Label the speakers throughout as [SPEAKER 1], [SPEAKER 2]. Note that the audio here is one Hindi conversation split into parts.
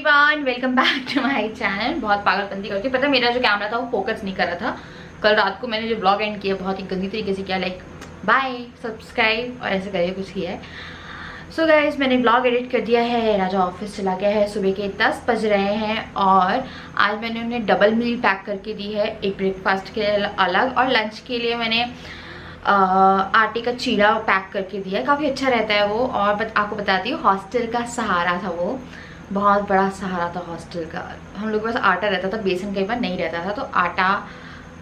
[SPEAKER 1] Everyone, welcome back to my channel. बहुत पागलपंती करती है, पता है मेरा जो कैमरा था वो फोकस नहीं कर रहा था। कल रात को मैंने जो ब्लॉग एंड किया बहुत ही गंदी तरीके से किया, लाइक बाय सब्सक्राइब और ऐसे करके कुछ किया है। सो गाइज मैंने ब्लॉग एडिट कर दिया है। राजा ऑफिस चला गया है, सुबह के 10 बज रहे हैं और आज मैंने उन्हें डबल मील पैक करके दी है, एक ब्रेकफास्ट के लिए अलग और लंच के लिए मैंने आटे का चीला पैक करके दिया है। काफ़ी अच्छा रहता है वो। और आपको बताती हूँ, हॉस्टल का सहारा था वो, बहुत बड़ा सहारा था हॉस्टल का। हम लोग के पास आटा रहता था, बेसन कई बार नहीं रहता था, तो आटा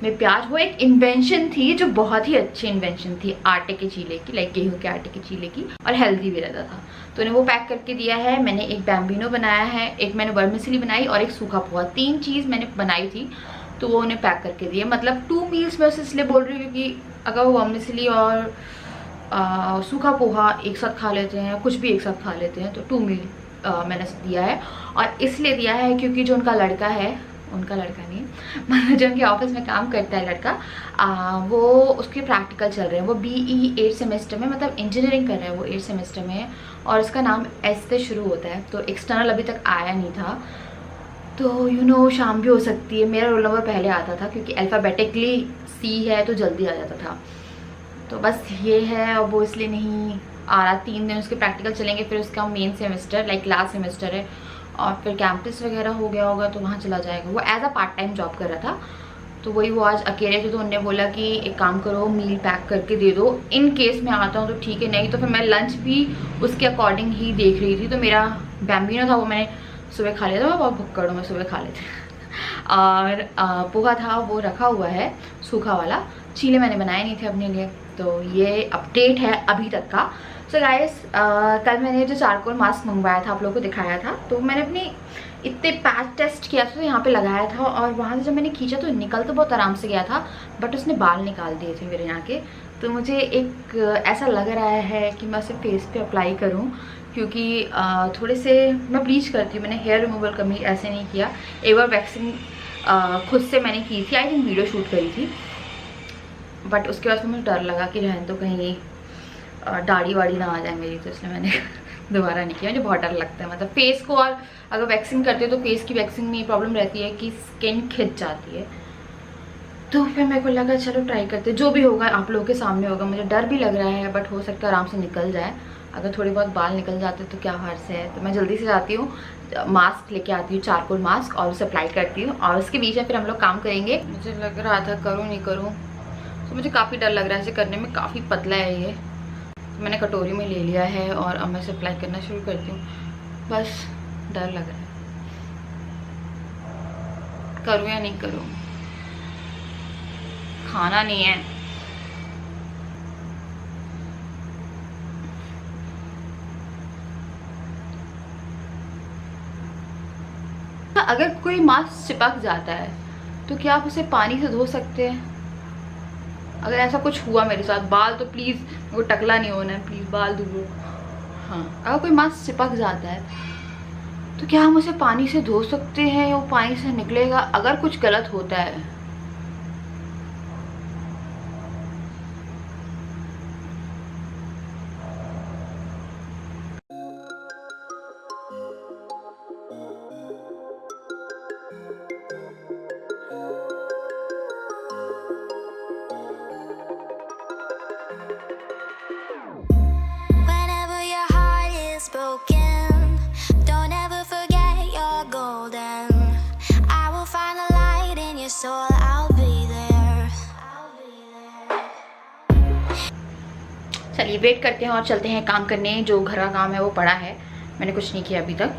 [SPEAKER 1] में प्याज, वो एक इन्वेंशन थी जो बहुत ही अच्छी इन्वेंशन थी आटे के चीले की, लाइक गेहूं के आटे के चीले की, और हेल्दी भी रहता था। तो उन्हें वो पैक करके दिया है। मैंने एक बैम्बिनो बनाया है, एक मैंने वर्मिसेली बनाई और एक सूखा पोहा, 3 चीज़ मैंने बनाई थी, तो वो उन्हें पैक करके दिए। मतलब 2 मील्स मैं उसे इसलिए बोल रही हूँ क्योंकि अगर वो वर्मिसेली और सूखा पोहा एक साथ खा लेते हैं, कुछ भी एक साथ खा लेते हैं, तो 2 मील मैंने दिया है। और इसलिए दिया है क्योंकि जो उनका लड़का है, उनका लड़का नहीं मतलब जो उनके ऑफिस में काम करता है लड़का, वो उसके प्रैक्टिकल चल रहे हैं। वो BE 8 सेमेस्टर में, मतलब इंजीनियरिंग कर रहा है वो, 8 सेमेस्टर में है और उसका नाम S से शुरू होता है। तो एक्सटर्नल अभी तक आया नहीं था, तो शाम भी हो सकती है। मेरा रोल नंबर पहले आता था क्योंकि अल्फ़ाबेटिकली C है तो जल्दी आ जाता था। तो बस ये है, और वो इसलिए नहीं आ रहा। 3 दिन उसके प्रैक्टिकल चलेंगे, फिर उसका main semester like last semester है, और फिर कैंपस वगैरह हो गया होगा तो वहाँ चला जाएगा। वो as a part time job कर रहा था, तो वही वो आज अकेले थे, तो उन्होंने बोला कि एक काम करो, मील पैक करके दे दो, इन केस मैं आता हूँ तो ठीक है, नहीं तो फिर मैं लंच भी उसके अकॉर्डिंग ही देख रही थी। तो मेरा बैम्बिनो था वो मैंने सुबह खा लिया था, मैं बहुत भुक्कड़ हूँ, मैं सुबह खा लेती और पोहा था वो रखा हुआ है, सूखा वाला। चीले मैंने बनाए नहीं थे अपने लिए। तो ये अपडेट है अभी तक का। सो गाइस, कल मैंने जो चारकोल मास्क मंगवाया था, आप लोगों को दिखाया था, तो मैंने अपनी इतने पैच टेस्ट किया था, तो यहाँ पे लगाया था, और वहाँ से जब मैंने खींचा तो निकल तो बहुत आराम से गया था, बट उसने बाल निकाल दिए थे मेरे यहाँ के। तो मुझे एक ऐसा लग रहा है कि मैं उसे फेस पे अप्लाई करूँ, क्योंकि थोड़े से मैं ब्लीच करती हूँ। मैंने हेयर रिमूवल कभी ऐसे नहीं किया। एक बार वैक्सिंग खुद से मैंने की थी, आई थिंक वीडियो शूट करी थी, बट उसके बाद मुझे डर लगा कि रहने तो कहीं दाढ़ी वाड़ी ना आ जाए मेरी, तो इसलिए मैंने दोबारा नहीं किया। मुझे बहुत डर लगता है, मतलब फेस को, और अगर वैक्सिंग करते हो तो फेस की वैक्सिंग में प्रॉब्लम रहती है कि स्किन खिंच जाती है। तो फिर मेरे को लगा चलो ट्राई करते, जो भी होगा आप लोगों के सामने होगा। मुझे डर भी लग रहा है, बट हो सकता है आराम से निकल जाए। अगर थोड़ी बहुत बाल निकल जाते तो क्या हर्ष है। तो मैं जल्दी से जाती हूँ, मास्क लेके आती हूँ, चारकोल मास्क, और उसे अप्लाई करती हूँ, और उसके बीच में फिर हम लोग काम करेंगे। मुझे लग रहा था करूँ नहीं करूँ, तो मुझे काफ़ी डर लग रहा है इसे करने में। काफ़ी पतला है ये, तो मैंने कटोरी में ले लिया है और अब मैं इसे अप्लाई करना शुरू करती हूँ। बस डर लग रहा है, करूँ या नहीं करूँ, खाना नहीं है। अगर कोई मास्क चिपक जाता है तो क्या आप उसे पानी से धो सकते हैं? अगर ऐसा कुछ हुआ मेरे साथ, बाल तो प्लीज़, वो टकला नहीं होना है, प्लीज़ बाल धो। हाँ, अगर कोई मास्क चिपक जाता है तो क्या हम उसे पानी से धो सकते हैं या वो पानी से निकलेगा अगर कुछ गलत होता है? चलिए वेट करते हैं और चलते हैं काम करने। जो घर का काम है वो पड़ा है, मैंने कुछ नहीं किया अभी तक,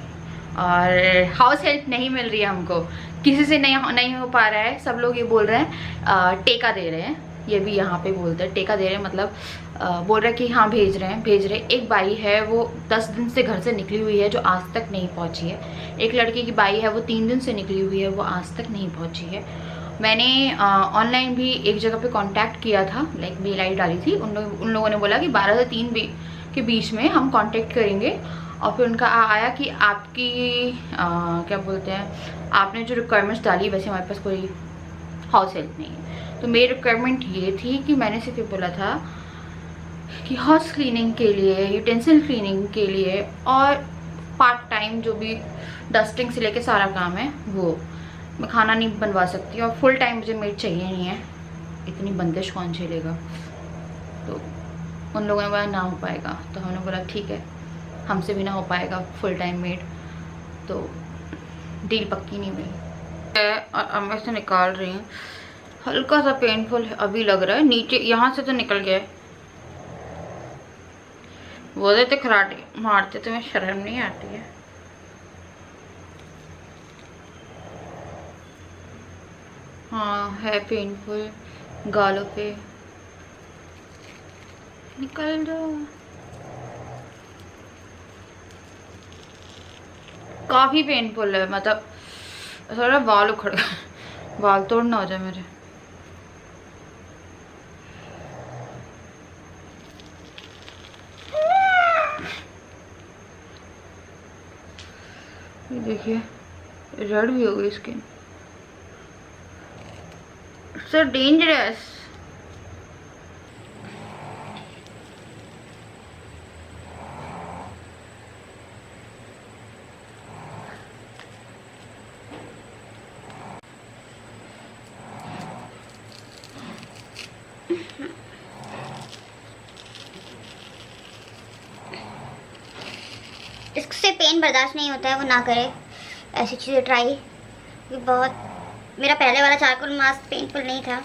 [SPEAKER 1] और हाउस हेल्प नहीं मिल रही है हमको, किसी से नहीं हो पा रहा है। सब लोग ये बोल रहे हैं टेका दे रहे हैं, ये भी यहाँ पे बोलते हैं टेका दे रहे हैं, मतलब बोल रहे हैं कि हाँ भेज रहे हैं। एक बाई है वो 10 दिन से घर से निकली हुई है, जो आज तक नहीं पहुँची है। एक लड़के की बाई है वो 3 दिन से निकली हुई है, वो आज तक नहीं पहुँची है। मैंने ऑनलाइन भी एक जगह पे कांटेक्ट किया था, लाइक मेल आई डाली थी, उन लोगों ने बोला कि 12 से 3 के बीच में हम कांटेक्ट करेंगे। और फिर उनका आया कि आपकी क्या बोलते हैं, आपने जो रिक्वायरमेंट्स डाली वैसे हमारे पास कोई हाउस हेल्प नहीं है। तो मेरी रिक्वायरमेंट ये थी कि मैंने सिर्फ ये बोला था कि हाउस क्लीनिंग के लिए, यूटेंसिल क्लीनिंग के लिए और पार्ट टाइम जो भी डस्टिंग से लेके सारा काम है वो मैं खाना नहीं बनवा सकती और फुल टाइम मुझे मेड चाहिए नहीं है, इतनी बंदिश कौन झेलेगा। तो उन लोगों ने बोला ना हो पाएगा, तो हमने बोला ठीक है हमसे भी ना हो पाएगा फुल टाइम मेड, तो डील पक्की नहीं हुई। और अब मैं इसे निकाल रही हूँ, हल्का सा पेनफुल अभी लग रहा है, नीचे यहाँ से तो निकल गया है। वो देते खराटे मारते तुम्हें शर्म नहीं आती है? हाँ है पेनफुल, गालों पे निकल दो। काफी पेनफुल है, मतलब थोड़ा बाल उखड़ गए, बाल तोड़ ना हो जाए मेरे। ये देखिए रेड भी हो गई स्किन, सो डेंजरस।
[SPEAKER 2] इससे पेन बर्दाश्त नहीं होता है वो ना करे ऐसी चीज़ें ट्राई। बहुत मेरा पहले वाला चारकोल मास्क पेनफुल नहीं था।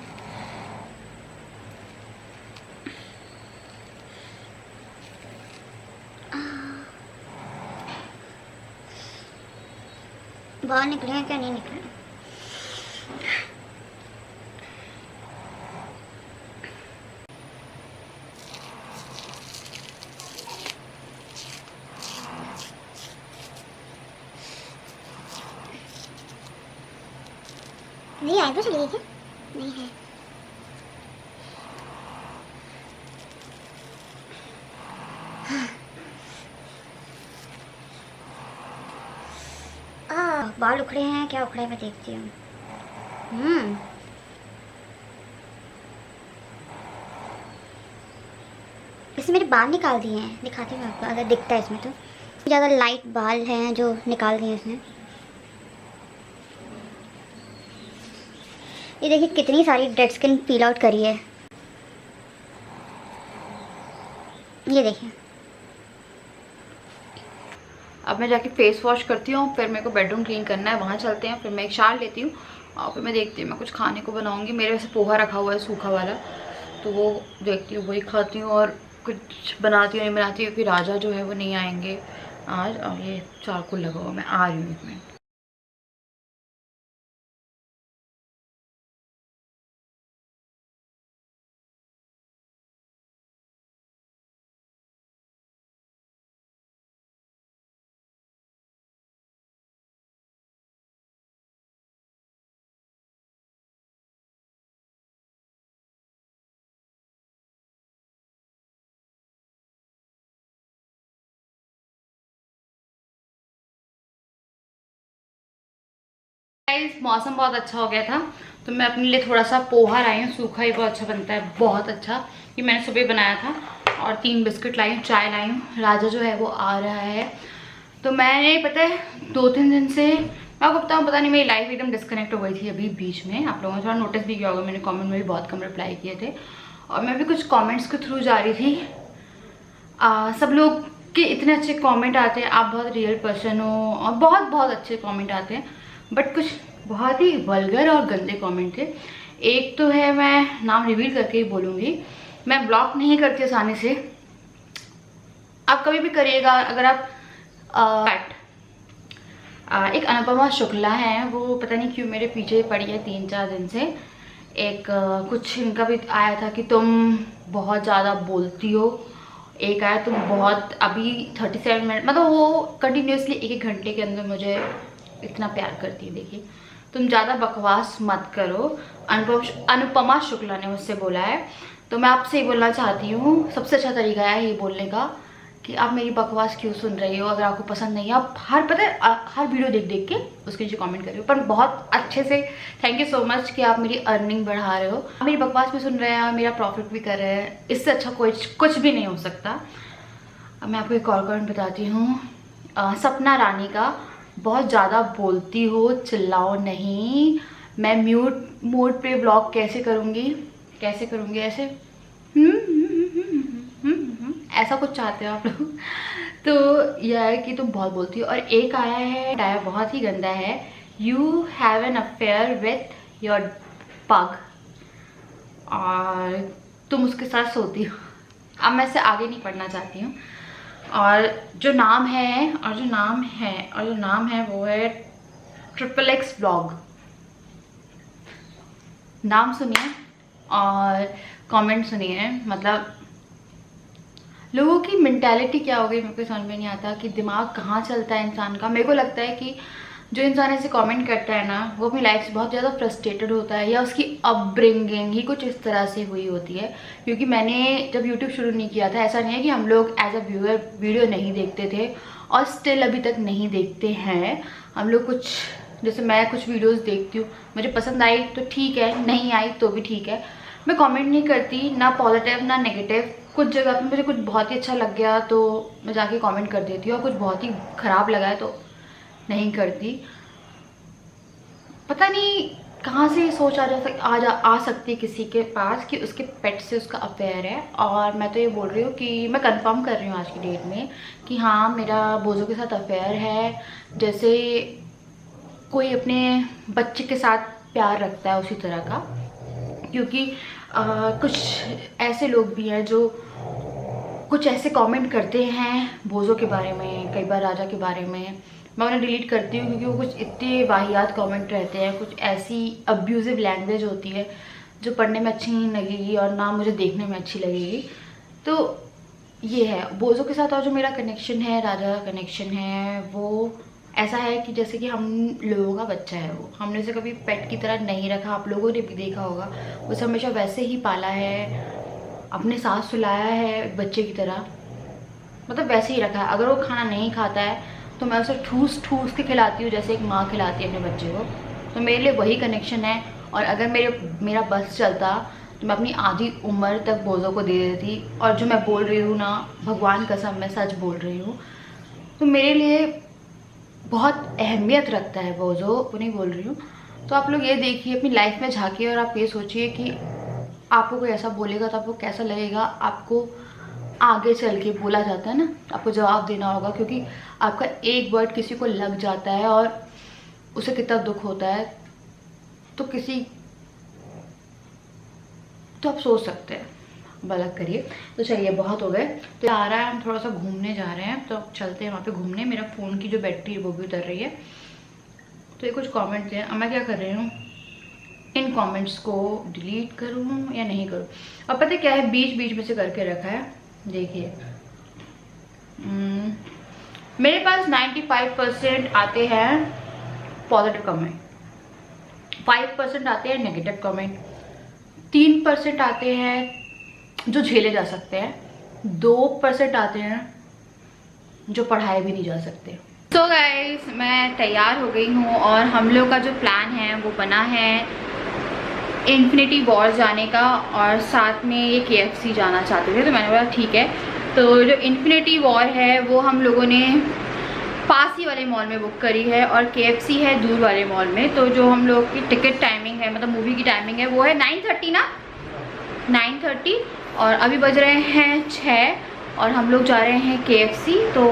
[SPEAKER 2] बाहर निकले हैं क्या नहीं निकले? नहीं आईब्रो चली गई क्या? नहीं है। बाल उखड़े हैं क्या? उखड़े मैं देखती हूँ। इसमें मेरे बाल निकाल दिए हैं, दिखाती हूँ आपको अगर दिखता है इसमें तो। ज़्यादा लाइट बाल हैं जो निकाल दिए इसने। ये देखिए कितनी सारी डेड स्किन पील आउट करी है, ये देखिए।
[SPEAKER 1] अब मैं जाके फेस वॉश करती हूँ, फिर मेरे को बेडरूम क्लीन करना है, वहाँ चलते हैं। फिर मैं एक शार लेती हूँ और फिर मैं देखती हूँ मैं कुछ खाने को बनाऊँगी। मेरे वैसे पोहा रखा हुआ है सूखा वाला, तो वो देखती हूँ वही खाती हूँ और कुछ बनाती हूँ नहीं बनाती हूँ, क्योंकि राजा जो है वो नहीं आएंगे आज। और ये चारकोल लगा हुआ, मैं आ रही हूँ एक मिनट। मौसम बहुत अच्छा हो गया था, तो मैं अपने लिए थोड़ा सा पोहा लाई हूँ, सूखा ही बहुत अच्छा बनता है, बहुत अच्छा। ये मैंने सुबह बनाया था। और 3 बिस्किट लाई हूँ, चाय लाई हूँ। राजा जो है वो आ रहा है, तो मैंने पता है 2-3 दिन से मैं आपको बताऊँ, पता नहीं मेरी लाइफ एकदम डिस्कनेक्ट हो गई थी अभी बीच में। आप लोगों ने थोड़ा नोटिस भी किया होगा, मैंने कॉमेंट में भी बहुत कम रिप्लाई किए थे और मैं भी कुछ कॉमेंट्स के थ्रू जा रही थी। सब लोग के इतने अच्छे कमेंट आते हैं, आप बहुत रियल पर्सन हो और बहुत बहुत अच्छे कमेंट आते हैं, बट कुछ बहुत ही वल्गर और गंदे कमेंट थे। एक तो है, मैं नाम रिवील करके ही बोलूँगी, मैं ब्लॉक नहीं करती आसानी से, आप कभी भी करिएगा अगर आप एक अनुपमा शुक्ला है, वो पता नहीं क्यों मेरे पीछे पड़ी है 3-4 दिन से। एक कुछ इनका भी आया था कि तुम बहुत ज़्यादा बोलती हो, एक आया तुम बहुत अभी 37 मिनट, मतलब वो कंटिन्यूसली 1-1 घंटे के अंदर मुझे इतना प्यार करती है। देखिए तुम ज़्यादा बकवास मत करो, अनुपमा शुक्ला ने मुझसे बोला है। तो मैं आपसे ये बोलना चाहती हूँ, सबसे अच्छा तरीका है ये बोलने का कि आप मेरी बकवास क्यों सुन रही हो। अगर आपको पसंद नहीं है, आप हर वीडियो देख देख के उसके नीचे कमेंट करिए, पर बहुत अच्छे से। थैंक यू सो मच कि आप मेरी अर्निंग बढ़ा रहे हो, आप मेरी बकवास भी सुन रहे हैं और मेरा प्रॉफिट भी कर रहे हैं, इससे अच्छा कुछ भी नहीं हो सकता। अब मैं आपको एक और कमेंट बताती हूँ। सपना रानी का। बहुत ज़्यादा बोलती हो, चिल्लाओ नहीं। मैं म्यूट मोड पे ब्लॉग कैसे करूँगी ऐसे ऐसा कुछ चाहते हो आप लोग? तो यह है कि तुम बहुत बोलती हो। और एक आया है बहुत ही गंदा है, you have an affair with your पग, और तुम उसके साथ सोती हो। अब मैं इससे आगे नहीं पढ़ना चाहती हूँ। और जो नाम है वो है XXX ब्लॉग। नाम सुनिए और कमेंट सुनिए। मतलब लोगों की मेंटालिटी क्या हो गई मेरे को समझ में नहीं आता कि दिमाग कहाँ चलता है इंसान का। मेरे को लगता है कि जो इंसान ऐसे कमेंट करता है ना, वो अपनी लाइफ से बहुत ज़्यादा फ्रस्ट्रेटेड होता है, या उसकी अपब्रिंगिंग ही कुछ इस तरह से हुई होती है। क्योंकि मैंने जब यूट्यूब शुरू नहीं किया था, ऐसा नहीं है कि हम लोग एज अ व्यूअर वीडियो नहीं देखते थे, और स्टिल अभी तक नहीं देखते हैं। हम लोग कुछ, जैसे मैं कुछ वीडियोज़ देखती हूँ, मुझे पसंद आई तो ठीक है, नहीं आई तो भी ठीक है। मैं कमेंट नहीं करती, ना पॉजिटिव ना नेगेटिव। कुछ जगह पे मुझे कुछ बहुत ही अच्छा लग गया तो मैं जाके कमेंट कर देती हूँ, और कुछ बहुत ही ख़राब लगा है तो नहीं करती। पता नहीं कहाँ से ये सोच आ सकती है किसी के पास कि उसके पेट से उसका अफेयर है। और मैं तो ये बोल रही हूँ कि मैं कंफर्म कर रही हूँ आज की डेट में कि हाँ, मेरा बोझों के साथ अफेयर है। जैसे कोई अपने बच्चे के साथ प्यार रखता है उसी तरह का। क्योंकि कुछ ऐसे लोग भी हैं जो कुछ ऐसे कमेंट करते हैं बोझों के बारे में, कई बार राजा के बारे में। मैं उन्हें डिलीट करती हूँ क्योंकि वो कुछ इतने वाहियात कमेंट रहते हैं, कुछ ऐसी अब्यूजिव लैंग्वेज होती है जो पढ़ने में अच्छी नहीं लगेगी और ना मुझे देखने में अच्छी लगेगी। तो ये है बोझों के साथ। और जो मेरा कनेक्शन है, राजा का कनेक्शन है, वो ऐसा है कि जैसे कि हम लोगों का बच्चा है। वो हमने उसे कभी पेट की तरह नहीं रखा, आप लोगों ने भी देखा होगा। उसे हमेशा वैसे ही पाला है, अपने साथ सुलाया है बच्चे की तरह, मतलब वैसे ही रखा है। अगर वो खाना नहीं खाता है तो मैं उसे ठूस ठूस के खिलाती हूँ, जैसे एक माँ खिलाती है अपने बच्चे को। तो मेरे लिए वही कनेक्शन है। और अगर मेरा बस चलता तो मैं अपनी आधी उम्र तक बोझों को दे देती। और जो मैं बोल रही हूँ ना, भगवान कसम मैं सच बोल रही हूँ, तो मेरे लिए बहुत अहमियत रखता है बोझो, वो नहीं बोल रही हूँ। तो आप लोग ये देखिए, अपनी लाइफ में झांकिए और आप ये सोचिए कि आपको कोई ऐसा बोलेगा तो आपको कैसा लगेगा। आपको आगे चल के बोला जाता है ना, आपको जवाब देना होगा, क्योंकि आपका एक वर्ड किसी को लग जाता है और उसे कितना दुख होता है। तो आप सोच सकते हैं, बलक करिए। तो चलिए बहुत हो गए। तो आ रहा है, हम थोड़ा सा घूमने जा रहे हैं, तो चलते हैं वहाँ पे घूमने। मेरा फ़ोन की जो बैटरी है वो भी उतर रही है। तो ये कुछ कमेंट्स हैं, अब मैं क्या कर रही हूँ, इन कमेंट्स को डिलीट करूँ या नहीं करूँ। अब पता क्या है, बीच बीच में से करके रखा है, देखिए। मेरे पास 95% आते हैं पॉजिटिव कमेंट, 5% आते हैं नेगेटिव कमेंट, 3% आते हैं जो झेले जा सकते हैं, 2% आते हैं जो पढ़ाए भी नहीं जा सकते। तो गाइस, मैं तैयार हो गई हूँ और हम लोग का जो प्लान है वो बना है इन्फिनिटी वॉर जाने का, और साथ में ये KFC जाना चाहते थे। तो मैंने बोला ठीक है। तो जो इन्फिनिटी वॉर है वो हम लोगों ने पास ही वाले मॉल में बुक करी है, और KFC है दूर वाले मॉल में। तो जो हम लोग की टिकट टाइमिंग है, मतलब मूवी की टाइमिंग है, वो है 9:30 ना, 9:30। और अभी बज रहे हैं 6 और हम लोग जा रहे हैं KFC। तो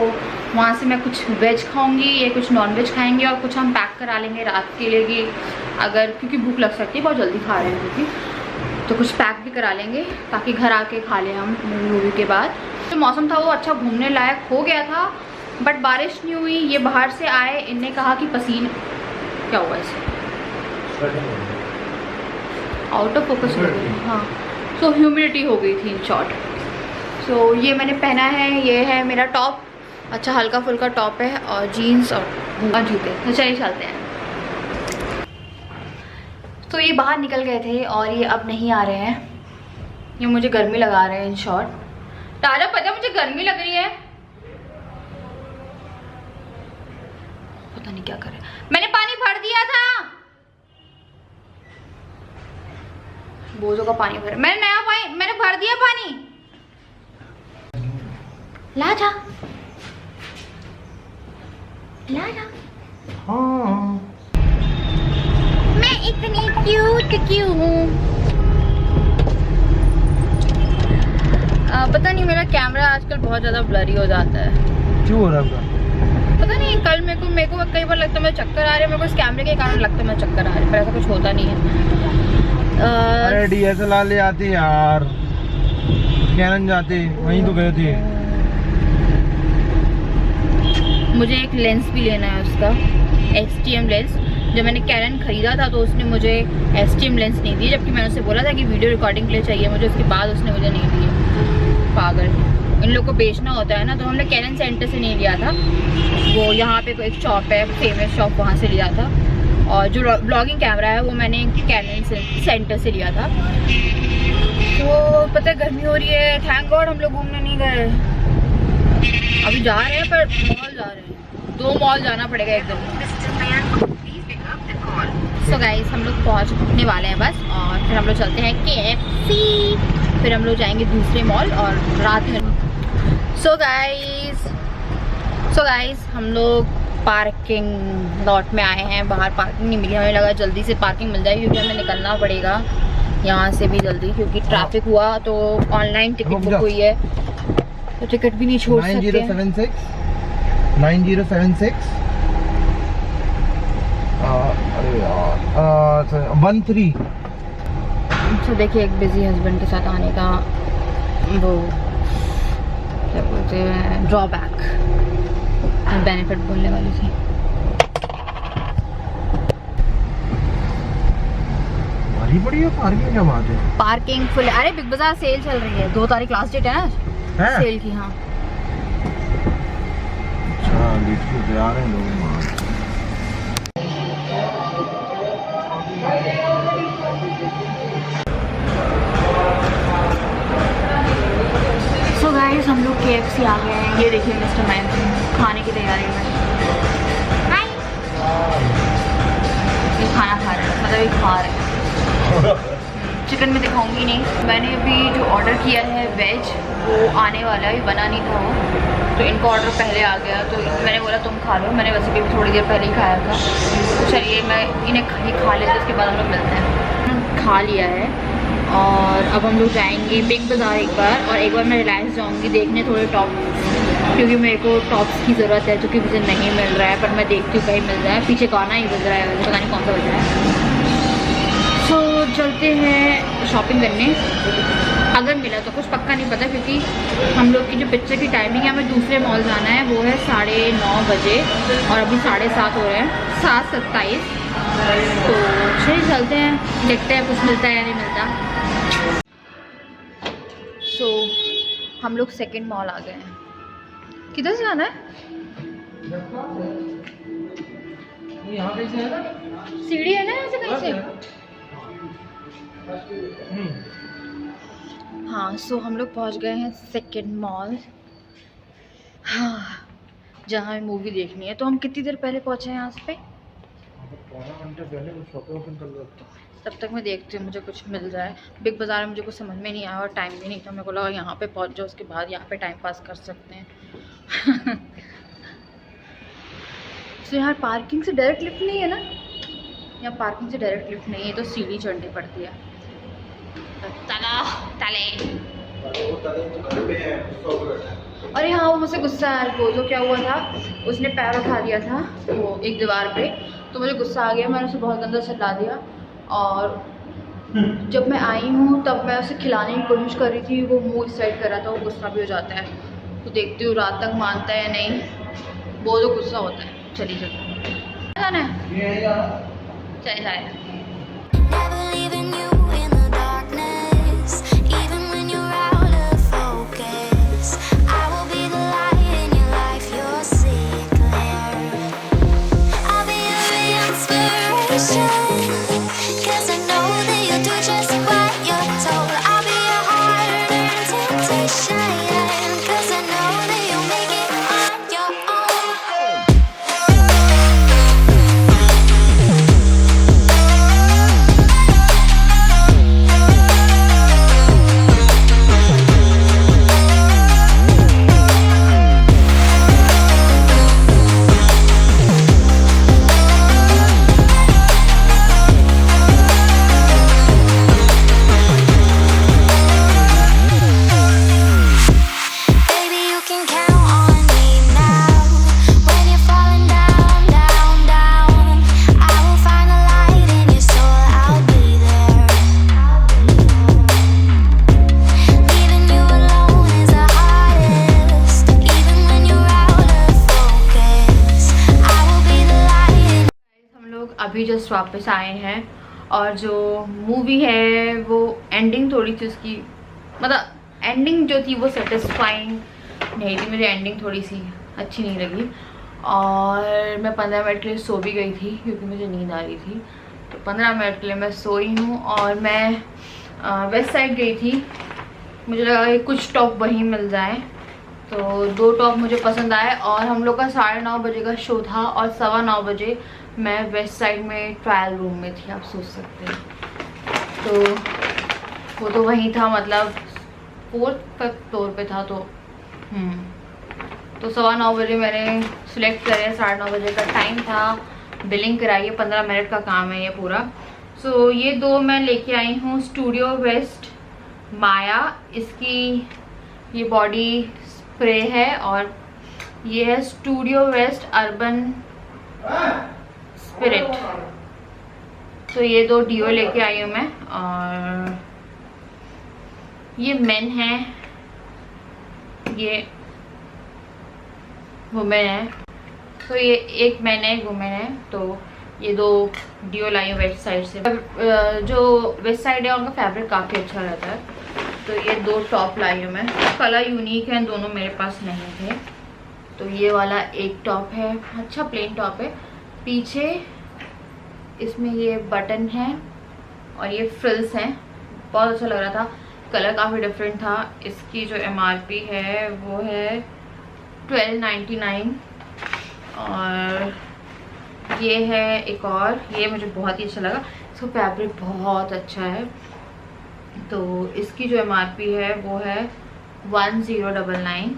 [SPEAKER 1] वहाँ से मैं कुछ वेज खाऊंगी, या कुछ नॉन वेज खाएंगे, और कुछ हम पैक करा लेंगे रात के लिए कि अगर, क्योंकि भूख लग सकती है, बहुत जल्दी खा रहे हैं क्योंकि, तो कुछ पैक भी करा लेंगे ताकि घर आके खा लें हम मूवी के बाद। जो मौसम था वो अच्छा घूमने लायक हो गया था, बट बारिश नहीं हुई। ये बाहर से आए, इनने कहा कि पसीना क्या हुआ इसे, आउट ऑफ फोकस हो गई। हाँ, सो ह्यूमिडिटी हो गई थी इन शॉर्ट। सो ये मैंने पहना है, ये है मेरा टॉप, अच्छा हल्का फुल्का टॉप है, और जीन्स और जूते। तो चलिए चलते हैं। तो ये बाहर निकल गए थे और ये अब नहीं आ रहे हैं, ये मुझे गर्मी लगा रहे हैं इन शॉर्ट। ताजा पता मुझे गर्मी लग रही है, पता नहीं क्या करे। मैंने पानी भर दिया था, बोझों का पानी भर, मैंने नया पानी, मैंने भर दिया पानी, ला जा। लारा।
[SPEAKER 3] हाँ
[SPEAKER 1] मैं इतनी क्यूट क्यों हूँ? पता नहीं, मेरा कैमरा आजकल बहुत ज़्यादा ब्लरी हो जाता है।
[SPEAKER 3] क्यों हो रहा है?
[SPEAKER 1] पता नहीं, कल मेरे को कई बार लगता है मैं चक्कर आ रहे हैं, मेरे को इस कैमरे के कारण लगता है मैं चक्कर आ रही है, पर ऐसा कुछ होता नहीं है।
[SPEAKER 3] अरे DSLR ले आते यार, कैनन जाते, वहीं तो गए थे।
[SPEAKER 1] मुझे एक लेंस भी लेना है उसका, STM लेंस। जब मैंने कैनन खरीदा था तो उसने मुझे STM लेंस नहीं दी, जबकि मैंने उससे बोला था कि वीडियो रिकॉर्डिंग के लिए चाहिए मुझे, उसके बाद उसने मुझे नहीं दिए। पागल, इन लोग को बेचना होता है ना। तो हमने कैनन सेंटर से नहीं लिया था, वो यहाँ पे कोई एक शॉप है, फेमस शॉप, वहाँ से लिया था। और जो ब्लॉगिंग कैमरा है वो मैंने कैनन सेंटर से लिया था। तो पता है गर्मी हो रही है, थैंक गॉड हम लोग घूमने नहीं गए। अभी जा रहे हैं पर मॉल जा रहे हैं, 2 मॉल जाना पड़ेगा एक दिन। सो गाइस हम लोग पहुंचने वाले हैं बस, और फिर हम लोग चलते हैं KFC, फिर हम लोग जाएंगे दूसरे मॉल और रात में। सो गाइस हम लोग पार्किंग लॉट में आए हैं। बाहर पार्किंग नहीं मिली, हमें लगा जल्दी से पार्किंग मिल जाएगी क्योंकि हमें निकलना पड़ेगा यहाँ से भी जल्दी, क्योंकि ट्रैफिक हुआ। तो ऑनलाइन टिकट बुक हुई है तो टिकट भी नहीं छोड़ सकते।
[SPEAKER 3] 9076 अरे यार 13।
[SPEAKER 1] तो देखिए, एक बिजी हस्बैंड के साथ आने का वो क्या बोलते हैं, ड्रॉबैक, बेनिफिट बोलने वाली थी।
[SPEAKER 3] भारी पड़ी है पार्किंग, क्या बात है?
[SPEAKER 1] Parking full. अरे बिग बाजार सेल चल रही है, 2 तारीख लास्ट डेट है ना सेल की। हाँ
[SPEAKER 3] अच्छा, लीड को तैयार हैं लोग।
[SPEAKER 1] सो गाइस हम लोग KFC आ गए हैं। ये देखिए मिस्टर मैन खाने की तैयारी में। हाय, ये खाना खा रहे हैं, मतलब ये खा रहे हैं। चिकन में दिखाऊंगी नहीं। मैंने अभी जो ऑर्डर किया है वेज, वो आने वाला है, बना नहीं था वो, तो इनका ऑर्डर पहले आ गया। तो मैंने बोला तुम खा लो, मैंने वैसे भी थोड़ी देर पहले ही खाया था। तो चलिए मैं इन्हें खा लेते, उसके बाद हम लोग मिलते हैं। खा लिया है और अब हम लोग जाएंगे बिग बाज़ार एक बार, और एक बार मैं रिलायंस जाऊंगी देखने थोड़े टॉप, क्योंकि मेरे को टॉप्स की ज़रूरत है, जो कि मुझे नहीं मिल रहा है। पर मैं देखती हूँ कहीं मिल रहा है। पीछे गाना ही बज रहा है, पता नहीं कौन सा बज रहा है। सो चलते हैं शॉपिंग करने, अगर मिला तो। कुछ पक्का नहीं पता, क्योंकि हम लोग की जो पिक्चर की टाइमिंग है, हमें दूसरे मॉल जाना है, वो है 9:30 बजे, और अभी 7:30 हो रहे हैं, 7:27। तो चलिए चलते हैं, देखते हैं कुछ मिलता है या नहीं मिलता। सो हम लोग सेकंड मॉल आ गए हैं। किधर से जाना है?
[SPEAKER 3] यहाँ कैसे है ना?
[SPEAKER 1] सीढ़ी है ना यहाँ से कहीं से? हाँ, सो हम लोग पहुँच गए हैं सेकंड मॉल, हाँ, जहाँ हमें मूवी देखनी है। तो हम कितनी देर पहले पहुँचे हैं यहाँ पे?
[SPEAKER 3] पौना घंटे पहले वो शॉपिंग ओपन कर लो।
[SPEAKER 1] तब तक मैं देखती हूँ मुझे कुछ मिल जाए। बिग बाज़ार में मुझे कुछ समझ में नहीं आया और टाइम भी नहीं था। मेरे को लगा यहाँ पे पहुँच जाओ, उसके बाद यहाँ पे टाइम पास कर सकते हैं। तो यहाँ पार्किंग से डायरेक्ट लिफ्ट नहीं है ना? यहाँ पार्किंग से डायरेक्ट लिफ्ट नहीं है, तो सीढ़ी चढ़नी पड़ती है। अरे हाँ, वो मुझसे गुस्सा है। बोलो क्या हुआ था, उसने पैर उठा दिया था वो एक दीवार पे, तो मुझे गुस्सा आ गया। मैंने उसे बहुत गंदा चिल्ला दिया, और जब मैं आई हूँ तब मैं उसे खिलाने की कोशिश कर रही थी, वो मुंह इस साइड कर रहा था। वो गुस्सा भी हो जाता है, तो देखती हूँ रात तक मानता है या नहीं। बहुत गुस्सा होता है। चलिए चलिए जाना है, चले जाए। अभी जस्ट वापस आए हैं और जो मूवी है वो एंडिंग थोड़ी सी उसकी, मतलब एंडिंग जो थी वो सेटिस्फाइंग नहीं थी, मुझे एंडिंग थोड़ी सी अच्छी नहीं लगी। और मैं 15 मिनट के लिए सो भी गई थी क्योंकि मुझे नींद आ रही थी, तो 15 मिनट के लिए मैं सोई हूँ। और मैं वेस्ट साइड गई थी, मुझे लगा कि कुछ टॉप वहीं मिल जाए, तो 2 टॉप मुझे पसंद आए। और हम लोग का 9:30 बजे का शो था और 9:15 बजे मैं वेस्ट साइड में ट्रायल रूम में थी, आप सोच सकते हैं। तो वो तो वहीं था, मतलब 4th फ्लोर पे था। तो 9:15 बजे मैंने सिलेक्ट करे, 9:30 बजे का टाइम था, बिलिंग कराई है, 15 मिनट का काम है ये पूरा। सो ये 2 मैं लेके आई हूँ स्टूडियो वेस्ट माया, इसकी ये बॉडी स्प्रे है, और ये है स्टूडियो वेस्ट अर्बन स्पिरिट। तो ये 2 डीओ लेके आई हूँ मैं। और ये मेन है, ये वुमेन है। तो ये एक मैन है, एक वुमेन है। तो ये 2 डीओ लाई हूँ वेस्ट साइड से। जो वेस्ट साइड है उनका फैब्रिक काफ़ी अच्छा रहता है। तो ये 2 टॉप लाई हूँ मैं, कलर यूनिक है, दोनों मेरे पास नहीं थे। तो ये वाला एक टॉप है, अच्छा प्लेन टॉप है, पीछे इसमें ये बटन है और ये फ्रिल्स हैं, बहुत अच्छा लग रहा था, कलर काफ़ी डिफरेंट था। इसकी जो MRP है वो है 1299। और ये है एक और, ये मुझे बहुत ही अच्छा लगा, इसका फैब्रिक बहुत अच्छा है। तो इसकी जो MRP है वो है 1099।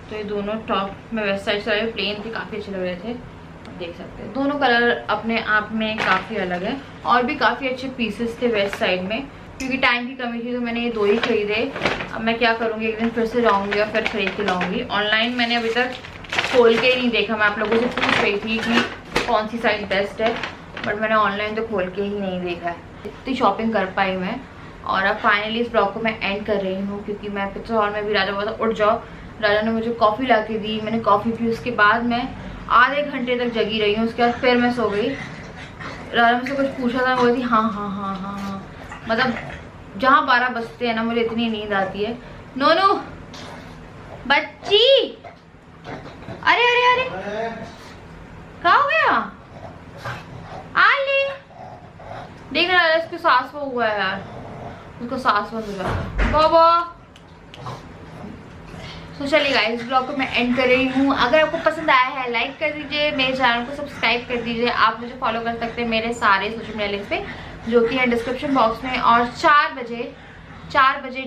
[SPEAKER 1] तो ये दोनों टॉप में वेस्ट साइड से प्लेन थे, काफ़ी अच्छे लग रहे थे, देख सकते हैं। दोनों कलर अपने आप में काफ़ी अलग है। और भी काफ़ी अच्छे पीसेस थे वेस्ट साइड में, क्योंकि टाइम की कमी थी तो मैंने ये 2 ही खरीदे। अब मैं क्या करूँगी, एक दिन फिर से जाऊँगी और फिर खरीद के लाऊँगी। ऑनलाइन मैंने अभी तक खोल के ही नहीं देखा, मैं आप लोगों से पूछ रही थी कि कौन सी साइज बेस्ट है, बट मैंने ऑनलाइन तो खोल के ही नहीं देखा है। इतनी शॉपिंग कर पाई मैं। और अब फाइनली इस ब्लॉग को मैं एंड कर रही हूँ, क्योंकि मैं पिक्चर हॉल में भी राजा बोला था उठ जाओ, राजा ने मुझे कॉफ़ी ला के दी, मैंने कॉफ़ी पी, उसके बाद मैं आधे घंटे तक जगी रही हूँ, उसके बाद फिर मैं सो गई। राजा मुझसे कुछ पूछा था, बोली थी हाँ हाँ हाँ हाँ हाँ, मतलब जहाँ 12 बजते हैं ना मुझे इतनी नींद आती है। नोनू बच्ची, अरे अरे अरे क्या हो गया, आले देख रहा है, इसके सांस वो हुआ है यार, उसको सांस बंद हो जाता है बाबा। तो चलिए गाइस, इस ब्लॉग को मैं एंड कर रही हूँ। अगर आपको पसंद आया है लाइक कर दीजिए, मेरे चैनल को सब्सक्राइब कर दीजिए। आप मुझे फॉलो कर सकते हैं मेरे सारे सोशल मीडिया लिंक्स पे, जो कि है डिस्क्रिप्शन बॉक्स में। और 4 बजे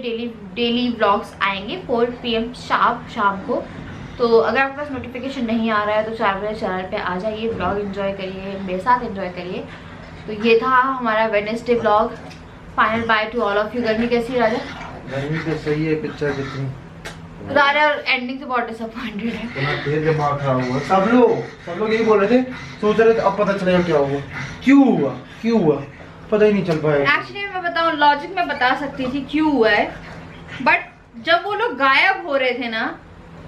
[SPEAKER 1] डेली व्लॉग्स आएंगे 4 PM शाम को। तो अगर आपके पास नोटिफिकेशन नहीं आ रहा है तो 4 बजे चैनल पे आ जाइए, ब्लॉग एंजॉय करिए, मेरे साथ एंजॉय करिए। तो ये था हमारा Wednesday vlog. Final bye to all of you. गर्मी कैसी है राजा?
[SPEAKER 3] गर्मी तो सही है, पिक्चर कितनी
[SPEAKER 1] राजा एंडिंग से बहुत डिसअपॉइंटेड है।
[SPEAKER 3] तेरे दिमाग खराब हुआ, सब लोग यही बोल रहे थे, सोच रहे थे अब पता चलेगा क्या हुआ, क्यों हुआ पता ही नहीं चल पाया।
[SPEAKER 1] एक्चुअली मैं बताऊं, लॉजिक में बता सकती थी क्यों हुआ है, बट जब वो लोग गायब हो रहे थे ना,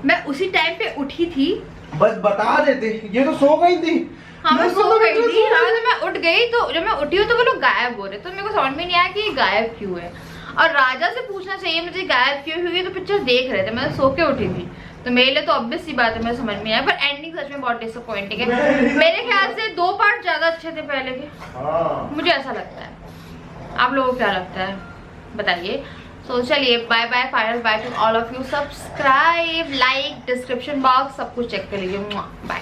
[SPEAKER 1] मैं उसी टाइम पे उठी थी। बस
[SPEAKER 3] बता देते, ये तो सो गई थी।
[SPEAKER 1] हाँ मैं सो गई थी। हाँ तो मैं उठ गई, तो जब मैं उठी हूँ तो वो लोग गायब हो रहे, तो मेरे को समझ में नहीं आया कि गायब क्यों है। और राजा से पूछना चाहिए मुझे गायब क्यों, क्योंकि तो पिक्चर देख रहे थे, मैं सो के उठी थी, तो मेरे लिए तो ऑब्वियस सी बात है, मुझे समझ में आया। पर एंडिंग सच में बहुत डिसअपॉइंटिंग है। मेरे ख्याल से 2 पार्ट ज्यादा अच्छे थे पहले के, मुझे ऐसा लगता है। आप लोगों को क्या लगता है बताइए। तो चलिए bye bye, final bye to all of you. Subscribe, like, description box सब कुछ चेक कर लीजिए। बाय।